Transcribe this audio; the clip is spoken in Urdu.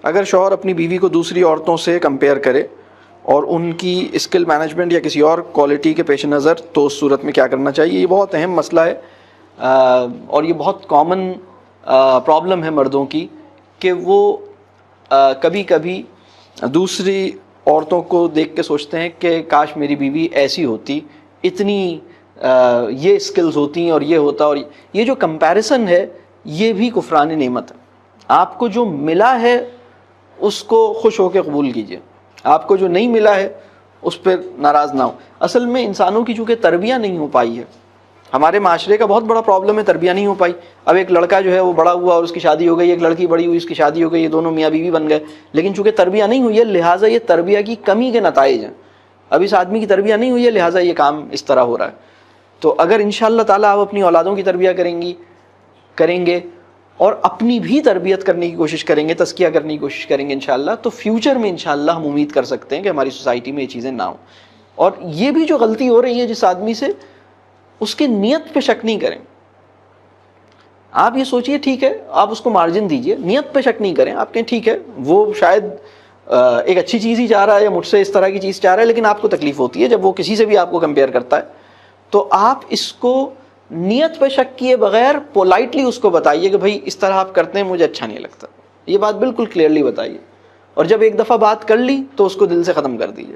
اگر شوہر اپنی بیوی کو دوسری عورتوں سے کمپیئر کرے اور ان کی اسکل مینجمنٹ یا کسی اور کوالٹی کے پیش نظر، تو اس صورت میں کیا کرنا چاہیے؟ یہ بہت اہم مسئلہ ہے اور یہ بہت کامن پرابلم ہے مردوں کی کہ وہ کبھی کبھی دوسری عورتوں کو دیکھ کے سوچتے ہیں کہ کاش میری بیوی ایسی ہوتی، اتنی یہ اسکلز ہوتی اور یہ ہوتا. اور یہ جو کمپیریزن ہے یہ بھی کفران نعمت ہے. آپ کو جو ملا ہے اس کو خوش ہو کے قبول کیجئے، آپ کو جو نہیں ملا ہے اس پہ ناراض نہ ہو. اصل میں انسانوں کی چونکہ تربیہ نہیں ہو پائی ہے، ہمارے معاشرے کا بہت بڑا پرابلم ہے، تربیہ نہیں ہو پائی. اب ایک لڑکا جو ہے وہ بڑا ہوا اور اس کی شادی ہو گئی، ایک لڑکی بڑی ہوئی اس کی شادی ہو گئی، یہ دونوں میاں بیوی بن گئے، لیکن چونکہ تربیہ نہیں ہوئی ہے لہٰذا یہ تربیہ کی کمی کے نتائج ہیں. اب اس آدمی کی تربیہ نہیں ہوئی ہے لہٰذا یہ کام اس طرح ہو رہا ہے. تو اگر انشاءاللہ تعالیٰ آپ اپنی اولادوں کی تربیہ کریں گے اور اپنی بھی تربیت کرنے کی کوشش کریں گے، تزکیہ کرنے کی کوشش کریں گے انشاءاللہ، تو فیوچر میں انشاءاللہ ہم امید کر سکتے ہیں کہ ہماری سوسائٹی میں یہ چیزیں نہ ہوں. اور یہ بھی جو غلطی ہو رہی ہے جس آدمی سے، اس کی نیت پہ شک نہیں کریں. آپ یہ سوچئے ٹھیک ہے، آپ اس کو مارجن دیجئے، نیت پہ شک نہیں کریں. آپ کہیں ٹھیک ہے وہ شاید ایک اچھی چیز ہی چاہ رہا ہے یا مجھ سے اس طرح کی چیز چاہ رہا ہے، لیکن آپ کو تکلیف ہوتی ہے جب وہ کسی سے بھی آپ کو کمپیئر کرتا ہے. تو آپ اس کو نیت پہ شک کیے بغیر پولائٹلی اس کو بتائیے کہ بھائی اس طرح آپ کرتے ہیں مجھے اچھا نہیں لگتا. یہ بات بالکل کلیئرلی بتائیے، اور جب ایک دفعہ بات کر لی تو اس کو دل سے ختم کر دیجیے.